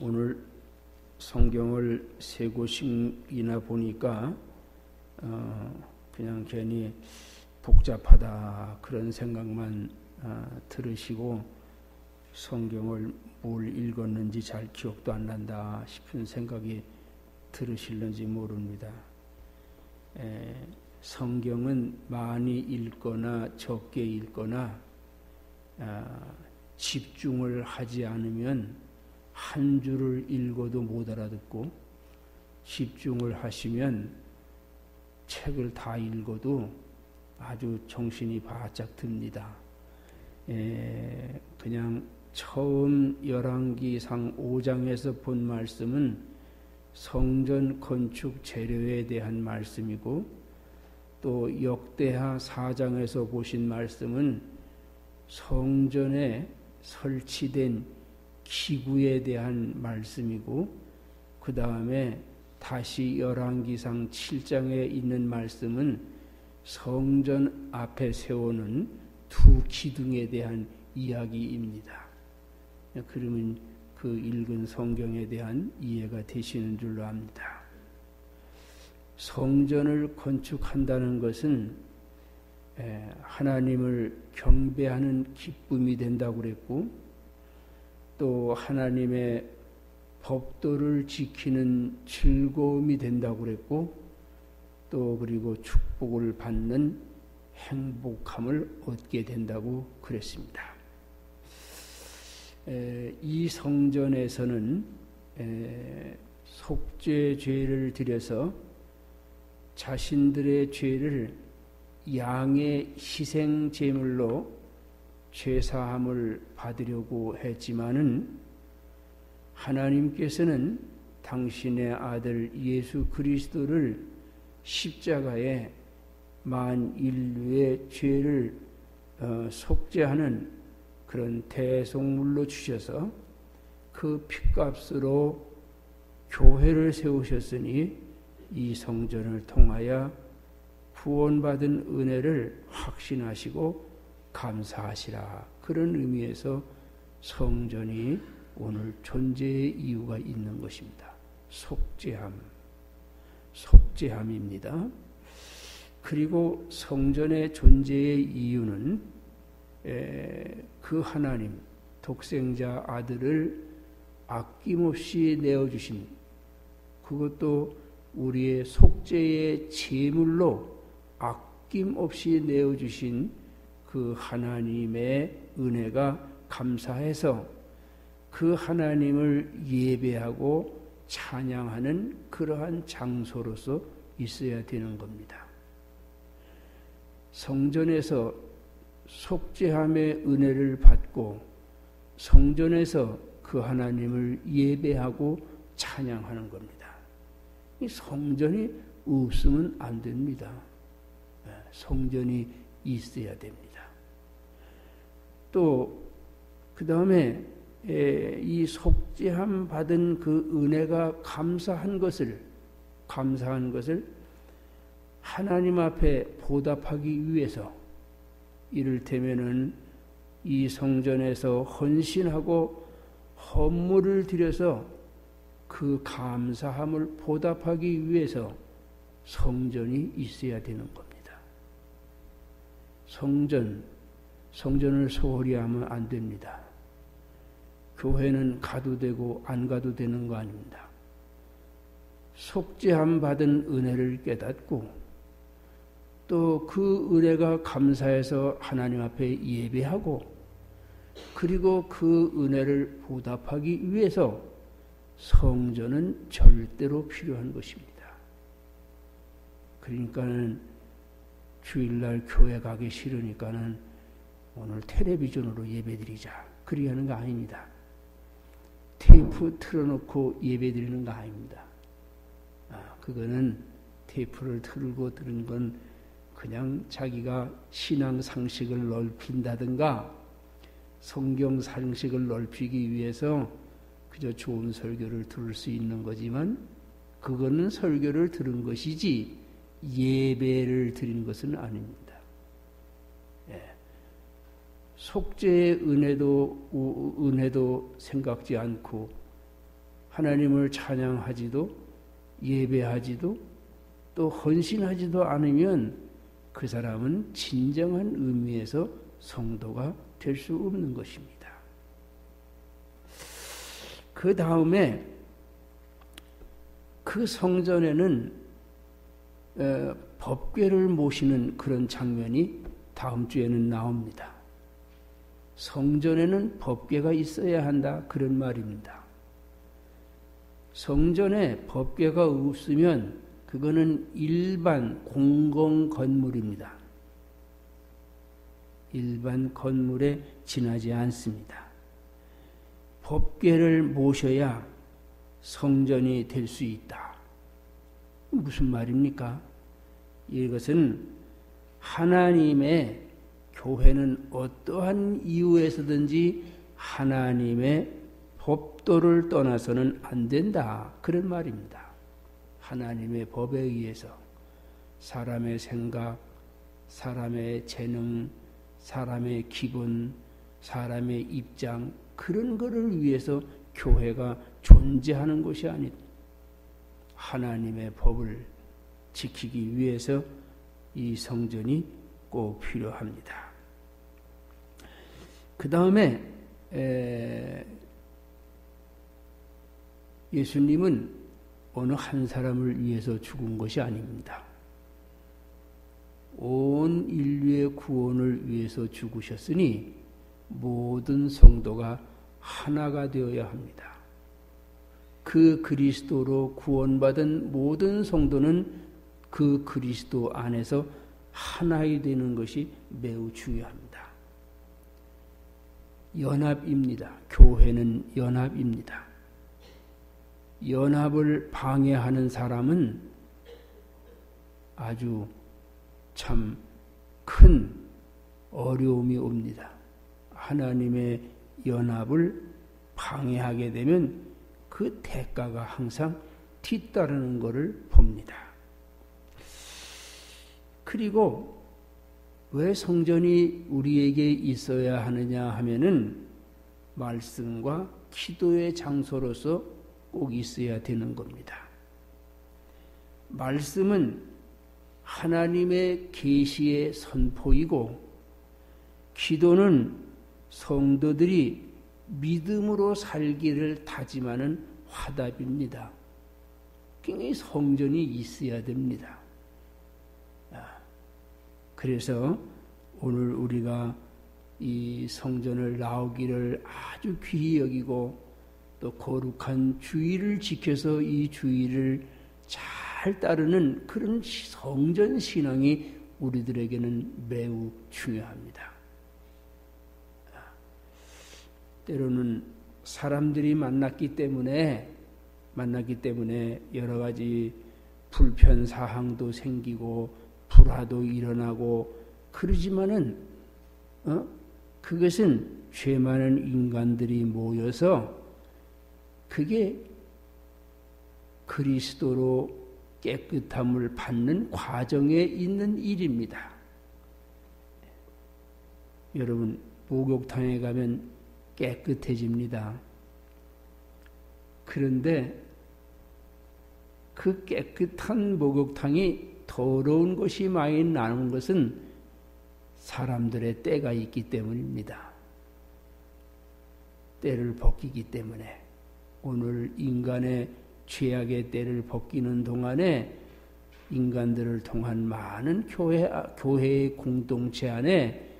오늘 성경을 세 곳이나 보니까 그냥 괜히 복잡하다 그런 생각만 들으시고 성경을 뭘 읽었는지 잘 기억도 안 난다 싶은 생각이 들으실는지 모릅니다. 성경은 많이 읽거나 적게 읽거나 집중을 하지 않으면 한 줄을 읽어도 못 알아듣고, 집중을 하시면 책을 다 읽어도 아주 정신이 바짝 듭니다. 그냥 처음 열왕기상 5장에서 본 말씀은 성전 건축 재료에 대한 말씀이고, 또 역대하 4장에서 보신 말씀은 성전에 설치된 기구에 대한 말씀이고, 그 다음에 다시 열왕기상 7장에 있는 말씀은 성전 앞에 세우는 두 기둥에 대한 이야기입니다. 그러면 그 읽은 성경에 대한 이해가 되시는 줄로 압니다. 성전을 건축한다는 것은 하나님을 경배하는 기쁨이 된다고 그랬고, 또 하나님의 법도를 지키는 즐거움이 된다고 그랬고, 또 그리고 축복을 받는 행복함을 얻게 된다고 그랬습니다. 이 성전에서는 속죄 죄를 드려서 자신들의 죄를 양의 희생 제물로 죄사함을 받으려고 했지만은, 하나님께서는 당신의 아들 예수 그리스도를 십자가에 만인류의 죄를 속죄하는 그런 대속물로 주셔서 그 핏값으로 교회를 세우셨으니, 이 성전을 통하여 구원받은 은혜를 확신하시고 감사하시라. 그런 의미에서 성전이 오늘 존재의 이유가 있는 것입니다. 속죄함입니다. 그리고 성전의 존재의 이유는 그 하나님, 독생자 아들을 아낌없이 내어주신, 그것도 우리의 속죄의 제물로 아낌없이 내어주신 그 하나님의 은혜가 감사해서 그 하나님을 예배하고 찬양하는 그러한 장소로서 있어야 되는 겁니다. 성전에서 속죄함의 은혜를 받고 성전에서 그 하나님을 예배하고 찬양하는 겁니다. 이 성전이 없으면 안 됩니다. 성전이 있어야 됩니다. 또 그 다음에 이 속죄함 받은 그 은혜가 감사한 것을 하나님 앞에 보답하기 위해서, 이를테면은 이 성전에서 헌신하고 헌물을 드려서 그 감사함을 보답하기 위해서 성전이 있어야 되는 겁니다. 성전을 소홀히 하면 안 됩니다. 교회는 가도 되고 안 가도 되는 거 아닙니다. 속죄함 받은 은혜를 깨닫고, 또 그 은혜가 감사해서 하나님 앞에 예배하고, 그리고 그 은혜를 보답하기 위해서 성전은 절대로 필요한 것입니다. 그러니까는 주일날 교회 가기 싫으니까는 오늘 텔레비전으로 예배드리자, 그리 하는 거 아닙니다. 테이프 틀어놓고 예배드리는 거 아닙니다. 그거는 테이프를 틀고 들은 건 그냥 자기가 신앙 상식을 넓힌다든가 성경 상식을 넓히기 위해서 그저 좋은 설교를 들을 수 있는 거지만, 그거는 설교를 들은 것이지 예배를 드린 것은 아닙니다. 속죄의 은혜도 생각지 않고 하나님을 찬양하지도 예배하지도 또 헌신하지도 않으면 그 사람은 진정한 의미에서 성도가 될 수 없는 것입니다. 그 다음에 그 성전에는 법궤를 모시는 그런 장면이 다음 주에는 나옵니다. 성전에는 법궤가 있어야 한다, 그런 말입니다. 성전에 법궤가 없으면 그거는 일반 공공 건물입니다. 일반 건물에 지나지 않습니다. 법궤를 모셔야 성전이 될 수 있다. 무슨 말입니까? 이것은 하나님의 교회는 어떠한 이유에서든지 하나님의 법도를 떠나서는 안 된다, 그런 말입니다. 하나님의 법에 의해서 사람의 생각, 사람의 재능, 사람의 기분, 사람의 입장, 그런 것을 위해서 교회가 존재하는 것이 아니다. 하나님의 법을 지키기 위해서 이 성전이 꼭 필요합니다. 그 다음에 예수님은 어느 한 사람을 위해서 죽은 것이 아닙니다. 온 인류의 구원을 위해서 죽으셨으니 모든 성도가 하나가 되어야 합니다. 그 그리스도로 구원받은 모든 성도는 그 그리스도 안에서 하나이 되는 것이 매우 중요합니다. 연합입니다. 교회는 연합입니다. 연합을 방해하는 사람은 아주 참 큰 어려움이 옵니다. 하나님의 연합을 방해하게 되면 그 대가가 항상 뒤따르는 것을 봅니다. 그리고 왜 성전이 우리에게 있어야 하느냐 하면은 말씀과 기도의 장소로서 꼭 있어야 되는 겁니다. 말씀은 하나님의 계시의 선포이고 기도는 성도들이 믿음으로 살기를 다짐하는 화답입니다. 굉장히 성전이 있어야 됩니다. 그래서 오늘 우리가 이 성전을 나오기를 아주 귀히 여기고 또 거룩한 주의를 지켜서 이 주의를 잘 따르는 그런 성전 신앙이 우리들에게는 매우 중요합니다. 때로는 사람들이 만났기 때문에 여러 가지 불편 사항도 생기고 불화도 일어나고 그러지만은 그것은 죄 많은 인간들이 모여서 그게 그리스도로 깨끗함을 받는 과정에 있는 일입니다. 여러분 목욕탕에 가면 깨끗해집니다. 그런데 그 깨끗한 목욕탕이 더러운 것이 많이 나는 것은 사람들의 때가 있기 때문입니다. 때를 벗기기 때문에 오늘 인간의 죄악의 때를 벗기는 동안에 인간들을 통한 많은 교회의 공동체 안에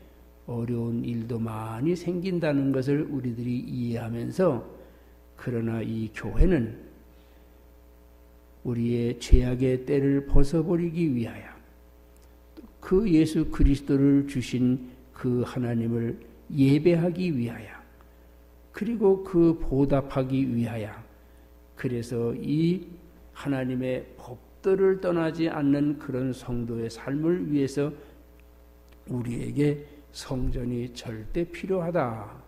어려운 일도 많이 생긴다는 것을 우리들이 이해하면서 그러나 이 교회는 우리의 죄악의 때를 벗어버리기 위하여 그 예수 그리스도를 주신 그 하나님을 예배하기 위하여 그리고 그 보답하기 위하여 그래서 이 하나님의 법도를 떠나지 않는 그런 성도의 삶을 위해서 우리에게 성전이 절대 필요하다.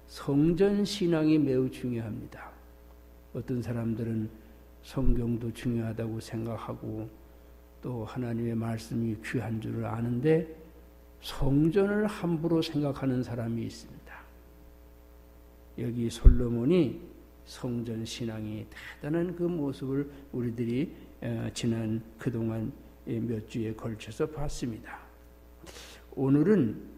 성전 신앙이 매우 중요합니다. 어떤 사람들은 성경도 중요하다고 생각하고 또 하나님의 말씀이 귀한 줄을 아는데 성전을 함부로 생각하는 사람이 있습니다. 여기 솔로몬이 성전 신앙이 대단한 그 모습을 우리들이 지난 그동안 몇 주에 걸쳐서 봤습니다. 오늘은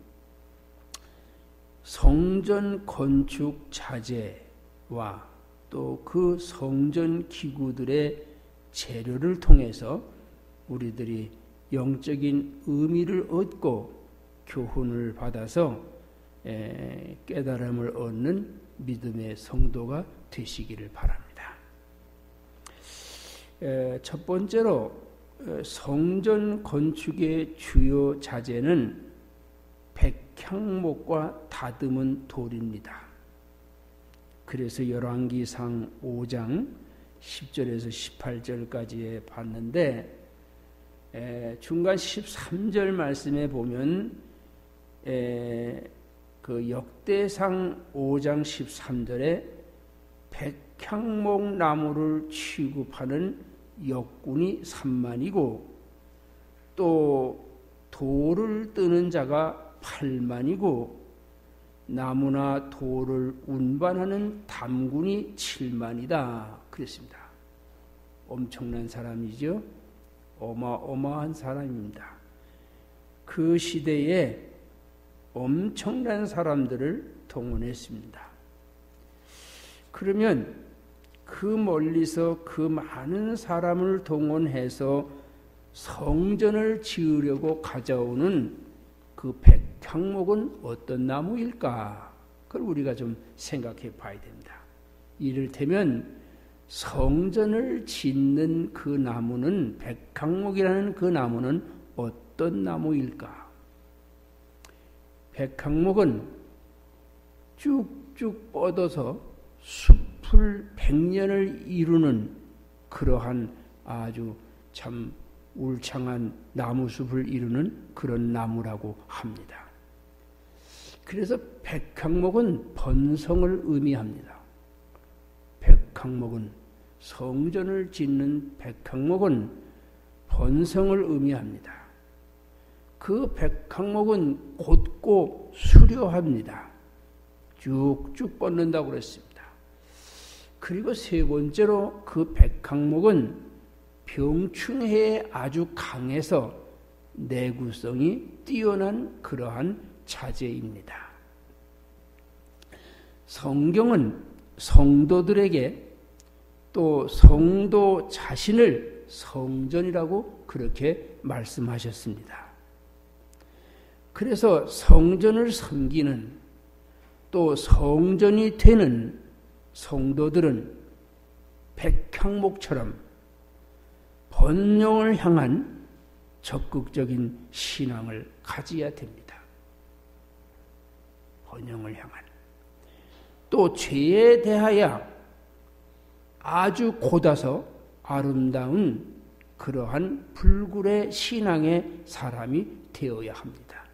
성전 건축 자재와 또 그 성전 기구들의 재료를 통해서 우리들이 영적인 의미를 얻고 교훈을 받아서 깨달음을 얻는 믿음의 성도가 되시기를 바랍니다. 첫 번째로 성전 건축의 주요 자재는 백향목과 다듬은 돌입니다. 그래서 열왕기상 5장 10절에서 18절까지에 봤는데 중간 13절 말씀에 보면 그 역대상 5장 13절에 백향목 나무를 취급하는 역군이 3만이고 또 돌을 뜨는 자가 8만이고 나무나 돌을 운반하는 담군이 7만이다 그랬습니다. 엄청난 사람이죠. 어마어마한 사람입니다. 그 시대에 엄청난 사람들을 동원했습니다. 그러면 그 멀리서 그 많은 사람을 동원해서 성전을 지으려고 가져오는 그 백향목은 어떤 나무일까? 그걸 우리가 좀 생각해 봐야 됩니다. 이를테면 성전을 짓는 그 나무는 백향목이라는 그 나무는 어떤 나무일까? 백향목은 쭉쭉 뻗어서 숲을 100년을 이루는 그러한 아주 참 울창한 나무숲을 이루는 그런 나무라고 합니다. 그래서 백향목은 번성을 의미합니다. 백향목은 성전을 짓는 백향목은 번성을 의미합니다. 그 백향목은 곧고 수려합니다. 쭉쭉 뻗는다고 그랬습니다. 그리고 세 번째로 그 백향목은 병충해에 아주 강해서 내구성이 뛰어난 그러한 자재입니다. 성경은 성도들에게 또 성도 자신을 성전이라고 그렇게 말씀하셨습니다. 그래서 성전을 섬기는 또 성전이 되는 성도들은 백향목처럼 번영을 향한 적극적인 신앙을 가져야 됩니다. 번영을 향한. 또 죄에 대하여 아주 곧아서 아름다운 그러한 불굴의 신앙의 사람이 되어야 합니다.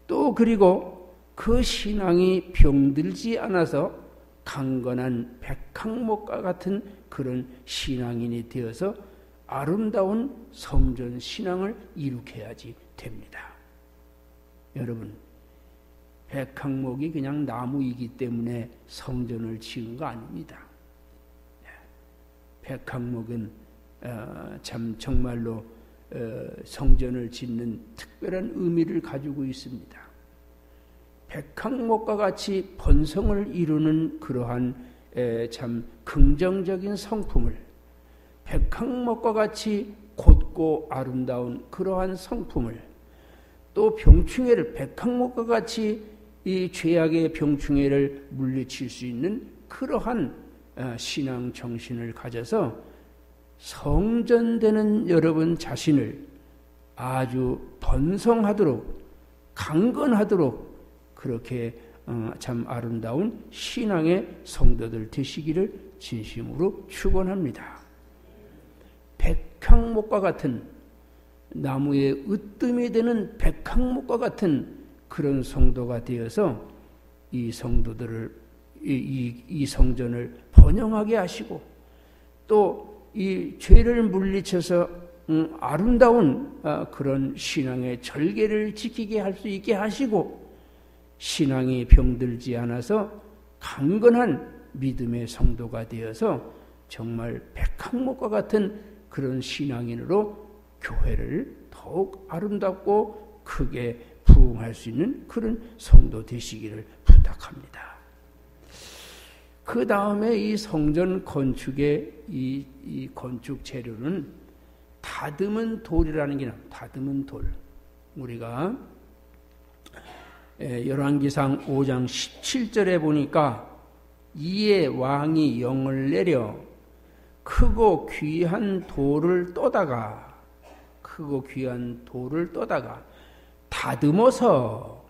또 그리고 그 신앙이 병들지 않아서 강건한 백향목과 같은 그런 신앙인이 되어서 아름다운 성전 신앙을 이룩해야지 됩니다. 여러분, 백향목이 그냥 나무이기 때문에 성전을 지은 거 아닙니다. 백향목은 참 정말로 성전을 짓는 특별한 의미를 가지고 있습니다. 백향목과 같이 번성을 이루는 그러한 참 긍정적인 성품을, 백향목과 같이 곧고 아름다운 그러한 성품을, 또 병충해를 백향목과 같이 이 죄악의 병충해를 물리칠 수 있는 그러한 신앙 정신을 가져서 성전되는 여러분 자신을 아주 번성하도록 강건하도록 그렇게 참 아름다운 신앙의 성도들 되시기를 진심으로 축원합니다. 백향목과 같은 나무의 으뜸이 되는 백향목과 같은 그런 성도가 되어서 이 성도들을 이 성전을 번영하게 하시고 또 이 죄를 물리쳐서 아름다운 그런 신앙의 절개를 지키게 할 수 있게 하시고 신앙이 병들지 않아서 강건한 믿음의 성도가 되어서 정말 백항목과 같은 그런 신앙인으로 교회를 더욱 아름답고 크게 부흥할 수 있는 그런 성도 되시기를 부탁합니다. 그 다음에 이 성전 건축의 이 건축 재료는 다듬은 돌이라는 게 나옵니다. 다듬은 돌. 우리가 열왕기상 5장 17절에 보니까 이에 왕이 영을 내려 크고 귀한 돌을 떠다가 다듬어서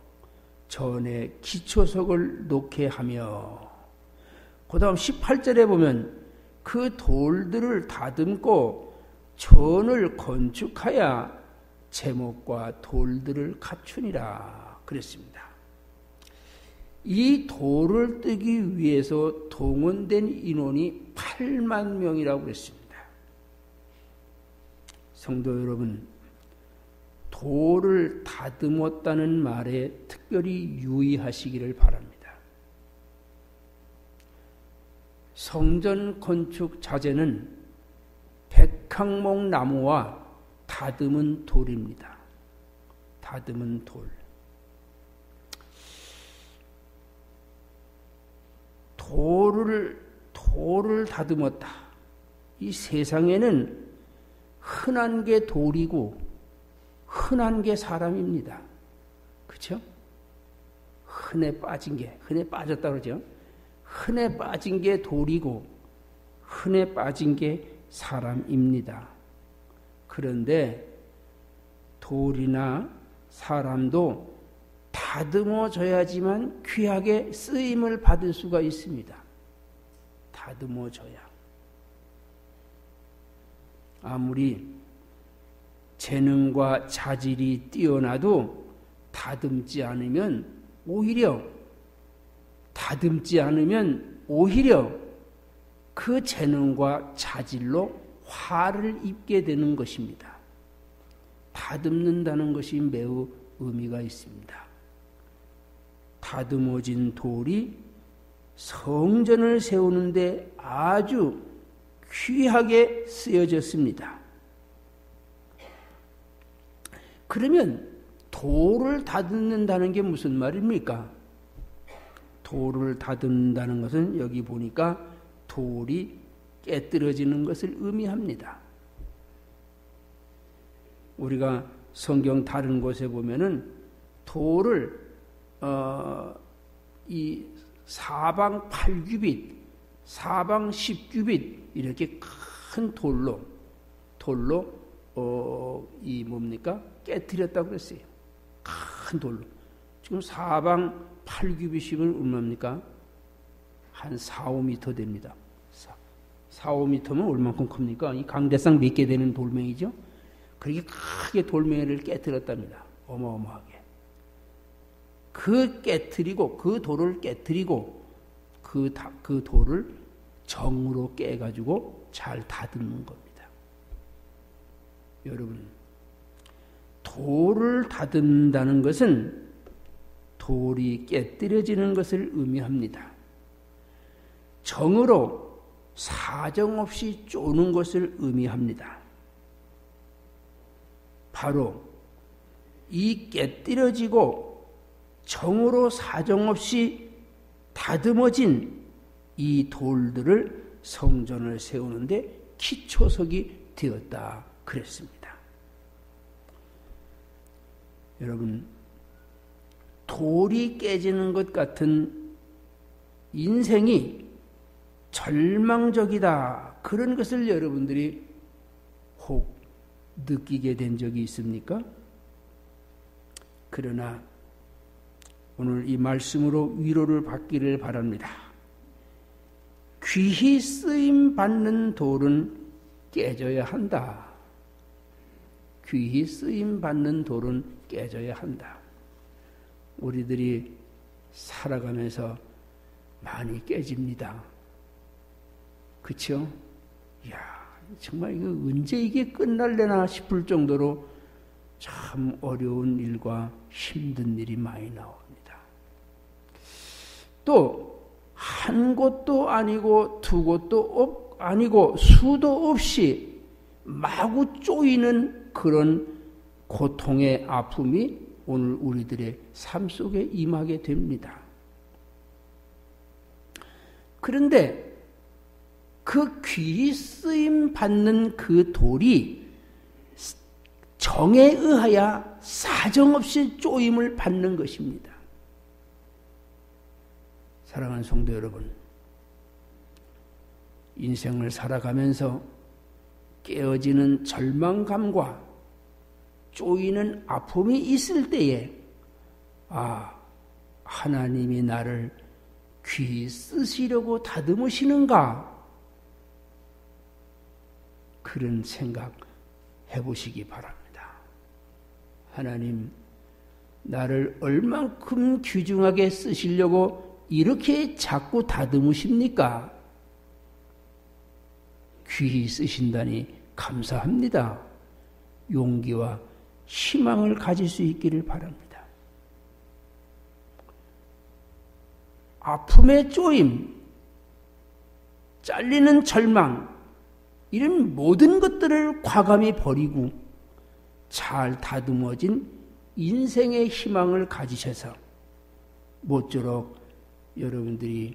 전에 기초석을 놓게 하며, 그 다음 18절에 보면 그 돌들을 다듬고 전을 건축하여 제목과 돌들을 갖추니라 그랬습니다. 이 돌을 뜨기 위해서 동원된 인원이 8만 명이라고 그랬습니다. 성도 여러분, 돌을 다듬었다는 말에 특별히 유의하시기를 바랍니다. 성전 건축 자재는 백항목 나무와 다듬은 돌입니다. 다듬은 돌. 돌을 다듬었다. 이 세상에는 흔한 게 돌이고 흔한 게 사람입니다. 그렇죠? 흔해 빠졌다 그러죠. 흔해 빠진 게 돌이고 흔해 빠진 게 사람입니다. 그런데 돌이나 사람도 다듬어져야지만 귀하게 쓰임을 받을 수가 있습니다. 다듬어져야. 아무리 재능과 자질이 뛰어나도 다듬지 않으면 오히려 그 재능과 자질로 화를 입게 되는 것입니다. 다듬는다는 것이 매우 의미가 있습니다. 다듬어진 돌이 성전을 세우는데 아주 귀하게 쓰여졌습니다. 그러면 돌을 다듬는다는 게 무슨 말입니까? 돌을 다듬는다는 것은 여기 보니까 돌이 깨뜨려지는 것을 의미합니다. 우리가 성경 다른 곳에 보면은 돌을 이 사방 8규빗, 사방 10규빗 이렇게 큰 돌로 깨뜨렸다고 그랬어요. 큰 돌로. 지금 사방 8규빗이면 얼마입니까? 한 4, 5m 됩니다. 4, 5m면 얼만큼 큽니까? 이 강대상 몇 개 되는 돌멩이죠? 그렇게 크게 돌멩이를 깨뜨렸답니다. 어마어마하게. 그 돌을 깨뜨리고 그 돌을 정으로 깨가지고 잘 다듬는 겁니다. 여러분, 돌을 다듬는다는 것은 돌이 깨뜨려지는 것을 의미합니다. 정으로 사정없이 쪼는 것을 의미합니다. 바로 이 깨뜨려지고 정으로 사정없이 다듬어진 이 돌들을 성전을 세우는데 기초석이 되었다 그랬습니다. 여러분, 돌이 깨지는 것 같은 인생이 절망적이다, 그런 것을 여러분들이 혹 느끼게 된 적이 있습니까? 그러나 오늘 이 말씀으로 위로를 받기를 바랍니다. 귀히 쓰임 받는 돌은 깨져야 한다. 귀히 쓰임 받는 돌은 깨져야 한다. 우리들이 살아가면서 많이 깨집니다. 그쵸? 이야, 정말 이거 언제 이게 끝날래나 싶을 정도로 참 어려운 일과 힘든 일이 많이 나옵니다. 또 한 곳도 아니고 두 곳도 아니고 수도 없이 마구 쪼이는 그런 고통의 아픔이 오늘 우리들의 삶 속에 임하게 됩니다. 그런데 그 귀히 쓰임 받는 그 돌이 정에 의하여 사정없이 쪼임을 받는 것입니다. 사랑하는 성도 여러분, 인생을 살아가면서 깨어지는 절망감과 쪼이는 아픔이 있을 때에 하나님이 나를 귀히 쓰시려고 다듬으시는가? 그런 생각 해보시기 바랍니다. 하나님, 나를 얼만큼 귀중하게 쓰시려고 이렇게 자꾸 다듬으십니까? 귀히 쓰신다니 감사합니다. 용기와 희망을 가질 수 있기를 바랍니다. 아픔의 쪼임, 잘리는 절망, 이런 모든 것들을 과감히 버리고 잘 다듬어진 인생의 희망을 가지셔서 모쪼록 여러분들이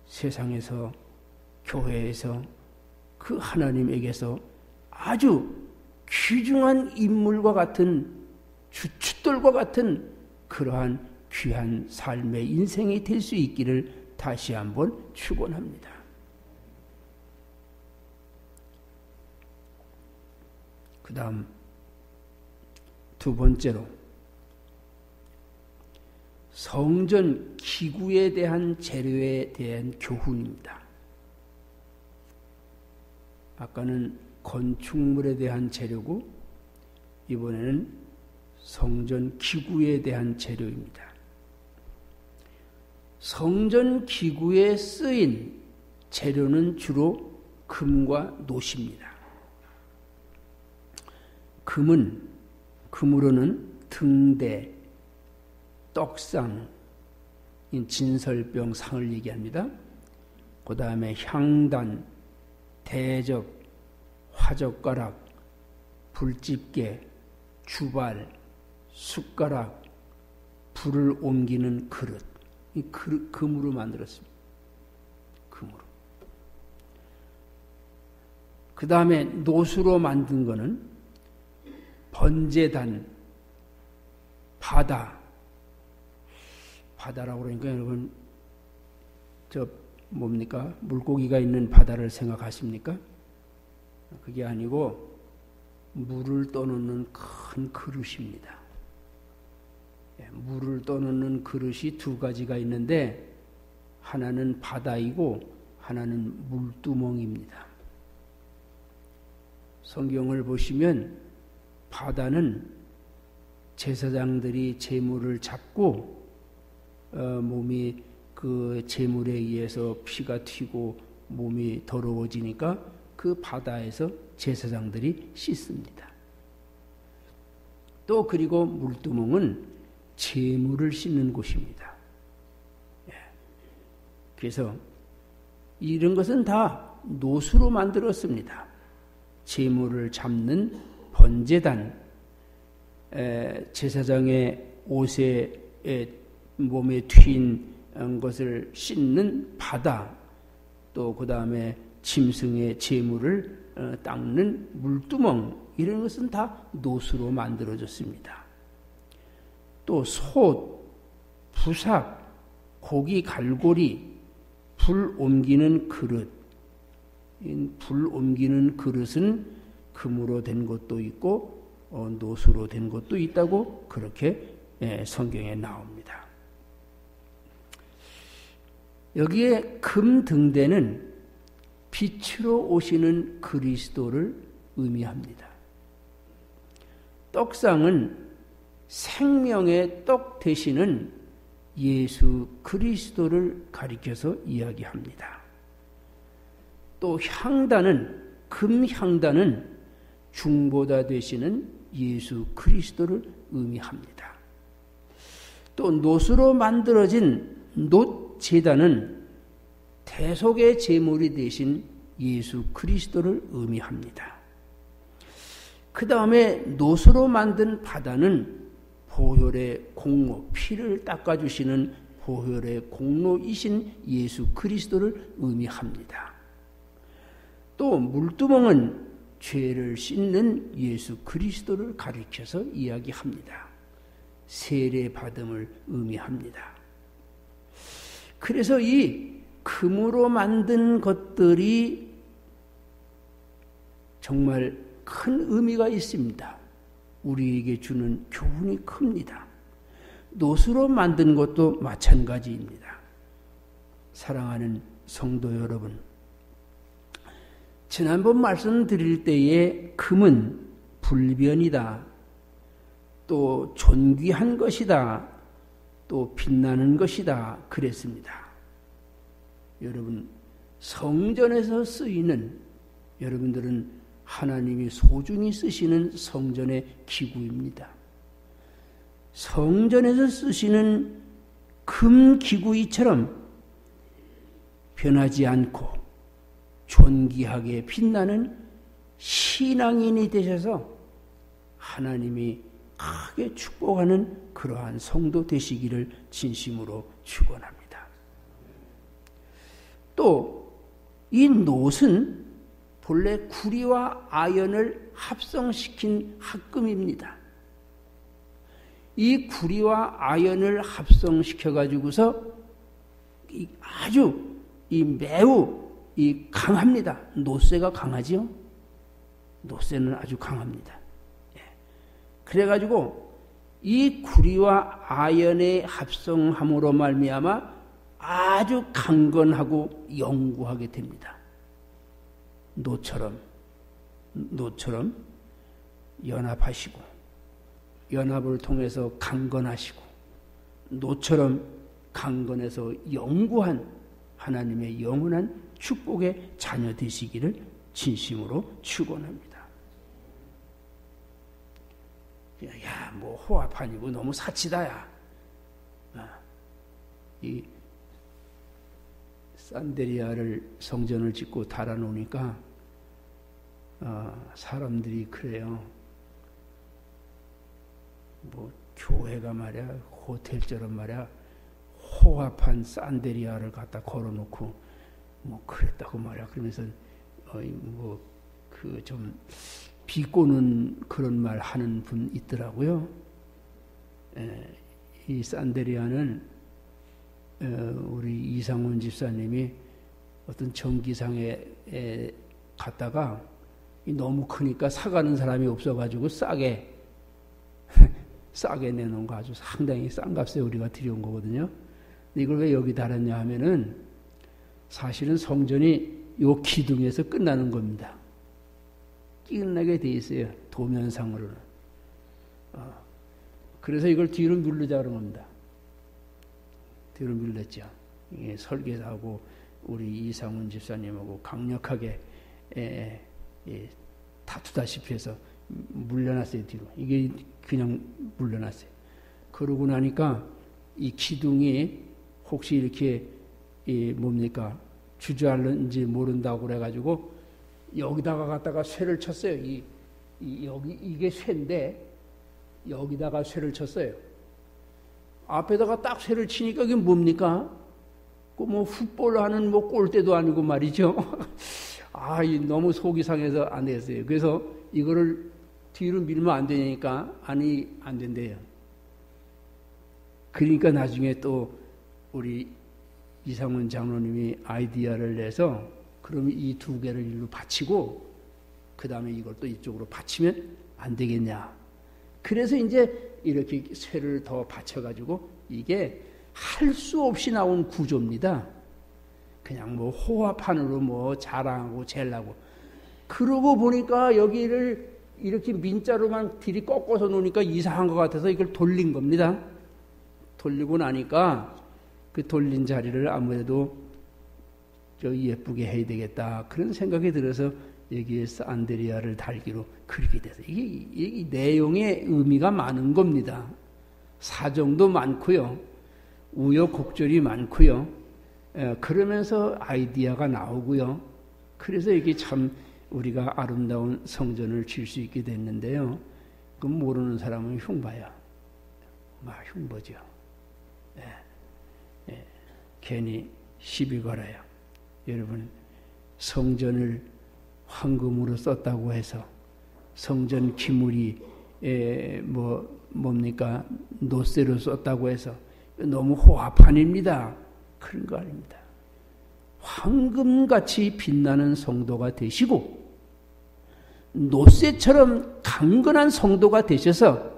세상에서, 교회에서, 그 하나님에게서 아주 귀중한 인물과 같은, 주춧돌과 같은 그러한 귀한 삶의 인생이 될 수 있기를 다시 한번 축원합니다. 그 다음 두 번째로 성전 기구에 대한 재료에 대한 교훈입니다. 아까는 건축물에 대한 재료고 이번에는 성전 기구에 대한 재료입니다. 성전 기구에 쓰인 재료는 주로 금과 노십니다. 금으로는 등대, 떡상, 진설병 상을 얘기합니다. 그 다음에 향단, 대접, 화젓가락, 불집게, 주발, 숟가락, 불을 옮기는 그릇. 이 금으로 만들었습니다. 금으로. 그 다음에 노수로 만든 거는 번제단, 바다라고 그러니까 여러분 뭡니까? 물고기가 있는 바다를 생각하십니까? 그게 아니고 물을 떠놓는 큰 그릇입니다. 물을 떠놓는 그릇이 두 가지가 있는데 하나는 바다이고 하나는 물두멍입니다. 성경을 보시면 바다는 제사장들이 제물을 잡고 몸이 그 제물에 의해서 피가 튀고 몸이 더러워지니까 그 바다에서 제사장들이 씻습니다. 또 그리고 물두멍은 제물을 씻는 곳입니다. 그래서 이런 것은 다 노수로 만들었습니다. 제물을 잡는 번제단, 제사장의 옷에 몸에 튄 것을 씻는 바다, 또 그 다음에 짐승의 제물을 닦는 물두멍, 이런 것은 다 노수로 만들어졌습니다. 또 솥, 부삭, 고기 갈고리, 불 옮기는 그릇, 불 옮기는 그릇은 금으로 된 것도 있고 노수로 된 것도 있다고 그렇게 성경에 나옵니다. 여기에 금 등대는 빛으로 오시는 그리스도를 의미합니다. 떡상은 생명의 떡 되시는 예수 그리스도를 가리켜서 이야기합니다. 또 향단은, 금향단은 중보다 되시는 예수 그리스도를 의미합니다. 또 노수로 만들어진 놋제단은 대속의 제물이 되신 예수 그리스도를 의미합니다. 그 다음에 놋으로 만든 바다는 보혈의 공로, 피를 닦아주시는 보혈의 공로이신 예수 그리스도를 의미합니다. 또 물두멍은 죄를 씻는 예수 그리스도를 가리켜서 이야기합니다. 세례받음을 의미합니다. 그래서 이 금으로 만든 것들이 정말 큰 의미가 있습니다. 우리에게 주는 교훈이 큽니다. 놋으로 만든 것도 마찬가지입니다. 사랑하는 성도 여러분, 지난번 말씀드릴 때에 금은 불변이다, 또 존귀한 것이다, 또 빛나는 것이다 그랬습니다. 여러분, 성전에서 쓰이는, 여러분들은 하나님이 소중히 쓰시는 성전의 기구입니다. 성전에서 쓰시는 금 기구이처럼 변하지 않고 존귀하게 빛나는 신앙인이 되셔서 하나님이 크게 축복하는 그러한 성도 되시기를 진심으로 축원합니다. 또 이 놋은 본래 구리와 아연을 합성시킨 합금입니다. 이 구리와 아연을 합성시켜 가지고서 아주 매우 강합니다. 놋쇠가 강하지요? 놋쇠는 아주 강합니다. 그래 가지고 이 구리와 아연의 합성함으로 말미암아 아주 강건하고 영구하게 됩니다. 놋처럼 연합하시고 연합을 통해서 강건하시고 놋처럼 강건해서 영구한 하나님의 영원한 축복의 자녀 되시기를 진심으로 축원합니다. 야, 뭐 호합판이고 너무 사치다야. 이 산데리아를 성전을 짓고 달아놓으니까 사람들이 그래요. 뭐 교회가 말이야 호텔처럼 말이야 호합한 산데리아를 갖다 걸어놓고 뭐 그랬다고 말이야. 그러면서 뭐 그 좀 비꼬는 그런 말 하는 분 있더라고요. 이 산데리아는 우리 이상훈 집사님이 어떤 정기상에 갔다가 너무 크니까 사가는 사람이 없어가지고 싸게 내놓은 거 아주 상당히 싼 값에 우리가 들여온 거거든요. 근데 이걸 왜 여기 달았냐 하면은 사실은 성전이 요 기둥에서 끝나는 겁니다. 끝나게 돼 있어요. 도면상으로는. 그래서 이걸 뒤로 밀르자 그런 겁니다. 뒤로 밀렸죠. 이게 설계하고 우리 이상훈 집사님하고 강력하게 다투다시피 해서 물려놨어요. 뒤로. 이게 그냥 물려놨어요. 그러고 나니까 이 기둥이 혹시 이렇게 뭡니까 주저앉는지 모른다고 그래가지고 여기다가 갖다가 쇠를 쳤어요. 여기 이게 쇠인데 여기다가 쇠를 쳤어요. 앞에다가 딱 쇠를 치니까 이게 뭡니까? 그 뭐 풋볼 하는 뭐 골대도 아니고 말이죠. 너무 속이 상해서 안 됐어요. 그래서 이거를 뒤로 밀면 안 되니까 안 된대요. 그러니까 나중에 또 우리 이상훈 장로님이 아이디어를 내서 그럼 이 두 개를 일로 받치고 그 다음에 이걸 또 이쪽으로 받치면 안 되겠냐. 그래서 이제 이렇게 쇠를 더 받쳐가지고 이게 할 수 없이 나온 구조입니다. 그냥 뭐 호화판으로 뭐 자랑하고 젤라고. 그러고 보니까 여기를 이렇게 민자로만 길이 꺾어서 놓으니까 이상한 것 같아서 이걸 돌린 겁니다. 돌리고 나니까 그 돌린 자리를 아무래도 예쁘게 해야 되겠다. 그런 생각이 들어서 여기에 산데리아를 달기로 그렇게 돼서 이게 내용의 의미가 많은 겁니다. 사정도 많고요. 우여곡절이 많고요. 그러면서 아이디어가 나오고요. 그래서 이게 참 우리가 아름다운 성전을 질 수 있게 됐는데요. 그 모르는 사람은 흉봐야. 흉보죠. 괜히 시비 걸어요. 여러분, 성전을 황금으로 썼다고 해서 성전 기물이 뭡니까? 노쇠로 썼다고 해서 너무 호화판입니다. 그런 거 아닙니다. 황금같이 빛나는 성도가 되시고 노쇠처럼 강건한 성도가 되셔서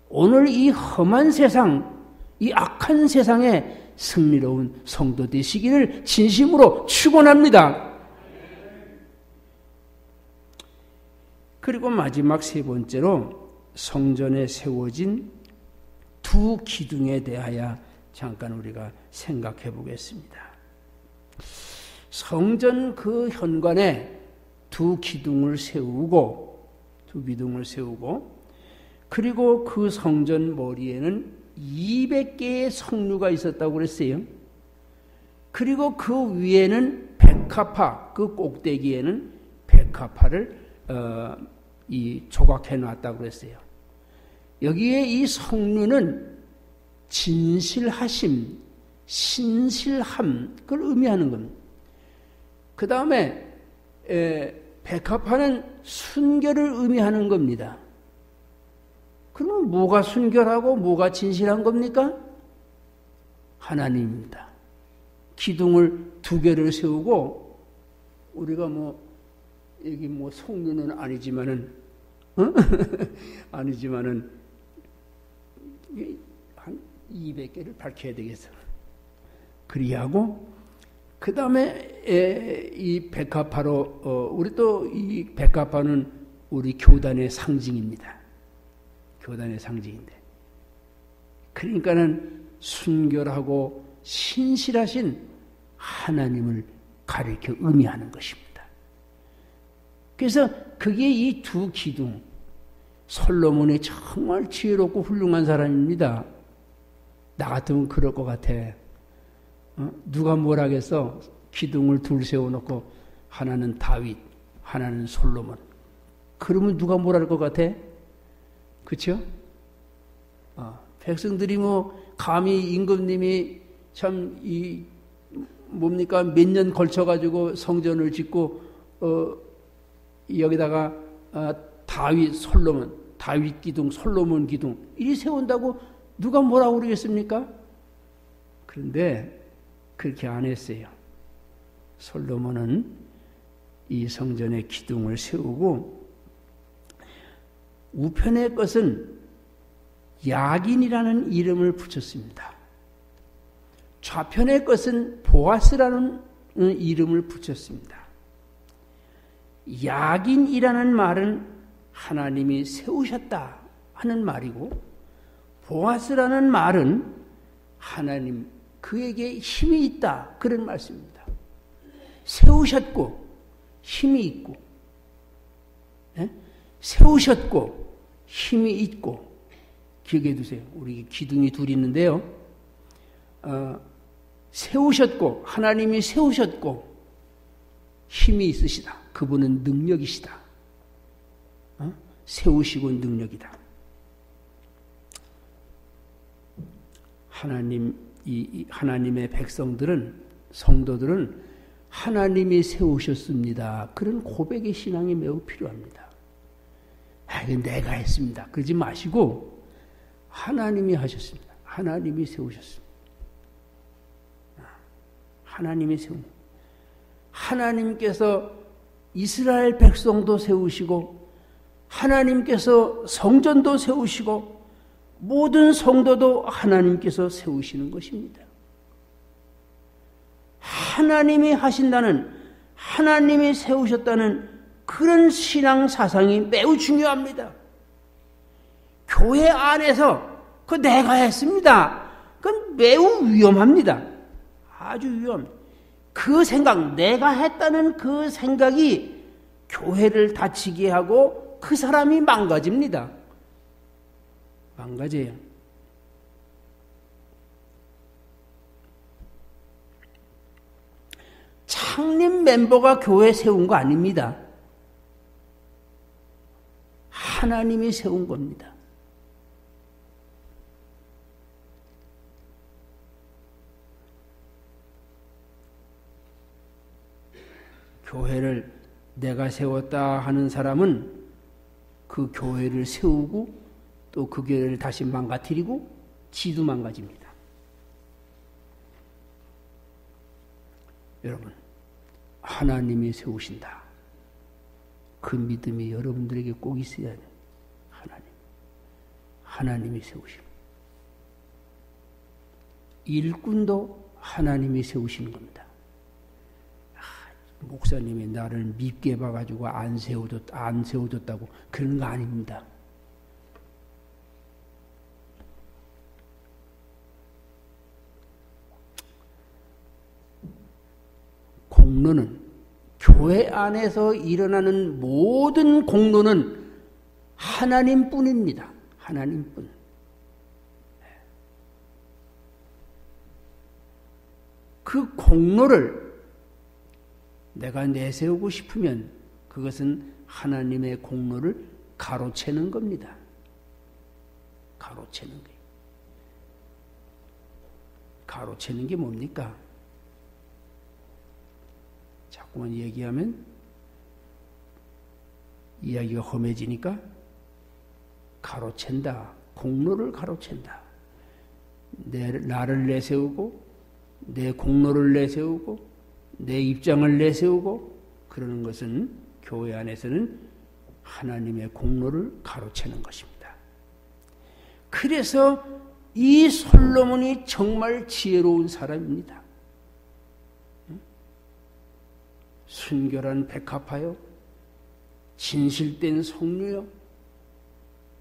오늘 이 험한 세상, 이 악한 세상에 승리로운 성도 되시기를 진심으로 축원합니다. 그리고 마지막 세 번째로 성전에 세워진 두 기둥에 대하여 잠깐 우리가 생각해 보겠습니다. 성전 그 현관에 두 기둥을 세우고 그리고 그 성전 머리에는 200개의 성류가 있었다고 그랬어요. 그리고 그 위에는 백합화, 그 꼭대기에는 백합화를 조각해 놨다고 그랬어요. 여기에 이 성류는 진실하심, 신실함, 그걸 의미하는 겁니다. 그 다음에 백합화는 순결을 의미하는 겁니다. 그러면 뭐가 순결하고 뭐가 진실한 겁니까? 하나님입니다. 기둥을 두 개를 세우고 우리가 여기 성류는 아니지만은 아니지만은 한 200개를 밝혀야 되겠어. 그리하고 그 다음에 이 백합화로 우리 또 이 백합화는 우리 교단의 상징입니다. 교단의 상징인데, 그러니까는 순결하고 신실하신 하나님을 가리켜 의미하는 것입니다. 그래서 그게 이 두 기둥, 솔로몬이 정말 지혜롭고 훌륭한 사람입니다. 나 같으면 그럴 것 같아. 누가 뭘 하겠어? 기둥을 둘 세워놓고 하나는 다윗, 하나는 솔로몬. 그러면 누가 뭘 할 것 같아? 그렇죠? 백성들이 감히 임금님이 참 뭡니까? 몇 년 걸쳐가지고 성전을 짓고 여기다가 다윗, 솔로몬, 다윗 기둥, 솔로몬 기둥 이리 세운다고 누가 뭐라고 그러겠습니까? 그런데 그렇게 안 했어요. 솔로몬은 이 성전의 기둥을 세우고 우편의 것은 야긴이라는 이름을 붙였습니다. 좌편의 것은 보아스라는 이름을 붙였습니다. 야긴이라는 말은 하나님이 세우셨다 하는 말이고, 보아스라는 말은 하나님 그에게 힘이 있다 그런 말씀입니다. 세우셨고 힘이 있고, 세우셨고 힘이 있고, 기억해 두세요. 우리 기둥이 둘 있는데요. 세우셨고, 하나님이 세우셨고 힘이 있으시다. 그분은 능력이시다. 세우시고 능력이다. 하나님의 백성들은, 성도들은 하나님이 세우셨습니다. 그런 고백의 신앙이 매우 필요합니다. 이건 내가 했습니다. 그러지 마시고 하나님이 하셨습니다. 하나님이 세우셨습니다. 하나님이 세웁니다. 하나님께서 이스라엘 백성도 세우시고 하나님께서 성전도 세우시고 모든 성도도 하나님께서 세우시는 것입니다. 하나님이 하신다는, 하나님이 세우셨다는 그런 신앙 사상이 매우 중요합니다. 교회 안에서 그 내가 했습니다. 그건 매우 위험합니다. 아주 위험합니다. 그 생각, 내가 했다는 그 생각이 교회를 다치게 하고 그 사람이 망가집니다. 망가져요. 손님 멤버가 교회 세운 거 아닙니다. 하나님이 세운 겁니다. 교회를 내가 세웠다 하는 사람은 그 교회를 세우고 또 그 교회를 다시 망가뜨리고 지도 망가집니다. 여러분, 하나님이 세우신다. 그 믿음이 여러분들에게 꼭 있어야 돼요. 하나님이 세우시는. 일꾼도 하나님이 세우시는 겁니다. 목사님이 나를 밉게 봐가지고 안 세워줬다고 그런 거 아닙니다. 공로는 교회 안에서 일어나는 모든 공로는 하나님뿐입니다. 하나님뿐. 그 공로를 내가 내세우고 싶으면 그것은 하나님의 공로를 가로채는 겁니다. 가로채는 거예요. 가로채는 게 뭡니까? 자꾸만 얘기하면 이야기가 험해지니까 가로챈다. 공로를 가로챈다. 나를 내세우고 내 공로를 내세우고 내 입장을 내세우고 그러는 것은 교회 안에서는 하나님의 공로를 가로채는 것입니다. 그래서 이 솔로몬이 정말 지혜로운 사람입니다. 순결한 백합하여 진실된 성류요.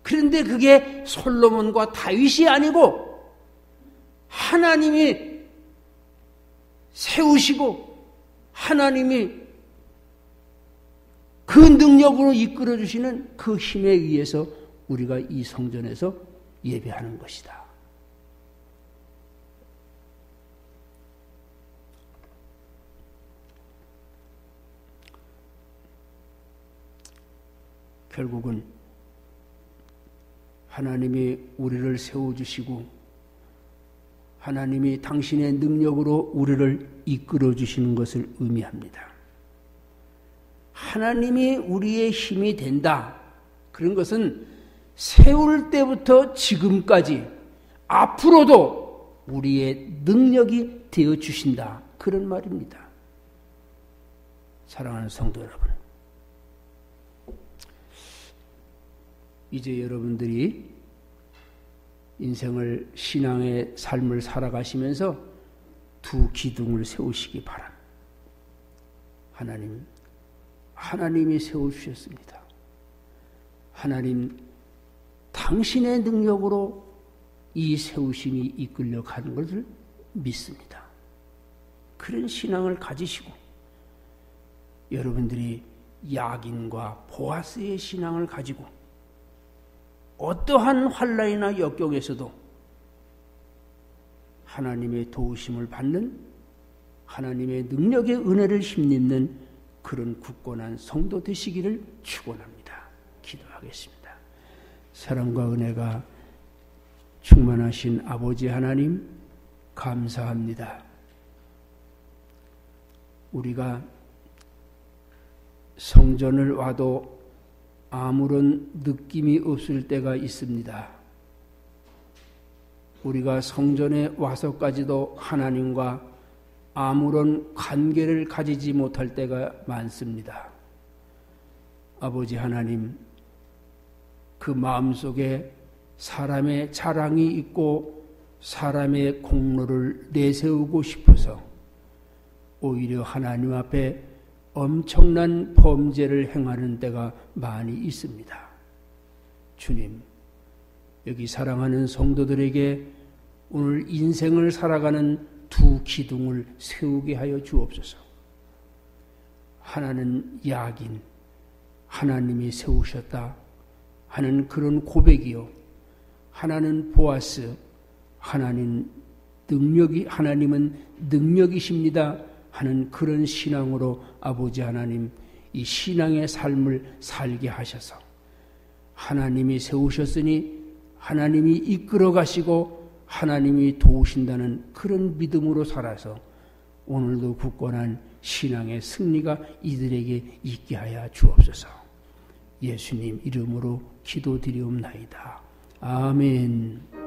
그런데 그게 솔로몬과 다윗이 아니고 하나님이 세우시고 하나님이 그 능력으로 이끌어 주시는 그 힘에 의해서 우리가 이 성전에서 예배하는 것이다. 결국은 하나님이 우리를 세워주시고 하나님이 당신의 능력으로 우리를 이끌어 주시는 것을 의미합니다. 하나님이 우리의 힘이 된다. 그런 것은 세울 때부터 지금까지 앞으로도 우리의 능력이 되어 주신다. 그런 말입니다. 사랑하는 성도 여러분, 이제 여러분들이 인생을 신앙의 삶을 살아가시면서 두 기둥을 세우시기 바랍니다. 하나님이 세워주셨습니다. 하나님, 당신의 능력으로 이 세우심이 이끌려 가는 것을 믿습니다. 그런 신앙을 가지시고 여러분들이 야긴과 보아스의 신앙을 가지고 어떠한 환난이나 역경에서도 하나님의 도우심을 받는 하나님의 능력의 은혜를 힘입는 그런 굳건한 성도 되시기를 축원합니다. 기도하겠습니다. 사랑과 은혜가 충만하신 아버지 하나님 감사합니다. 우리가 성전을 와도 아무런 느낌이 없을 때가 있습니다. 우리가 성전에 와서까지도 하나님과 아무런 관계를 가지지 못할 때가 많습니다. 아버지 하나님, 그 마음속에 사람의 자랑이 있고 사람의 공로를 내세우고 싶어서 오히려 하나님 앞에 엄청난 범죄를 행하는 때가 많이 있습니다. 주님, 여기 사랑하는 성도들에게 오늘 인생을 살아가는 두 기둥을 세우게 하여 주옵소서. 하나는 야긴, 하나님이 세우셨다 하는 그런 고백이요. 하나는 보아스, 하나님은 능력이십니다 하는 그런 신앙으로 아버지 하나님 이 신앙의 삶을 살게 하셔서 하나님이 세우셨으니 하나님이 이끌어 가시고 하나님이 도우신다는 그런 믿음으로 살아서 오늘도 굳건한 신앙의 승리가 이들에게 있게 하여 주옵소서. 예수님 이름으로 기도드리옵나이다. 아멘.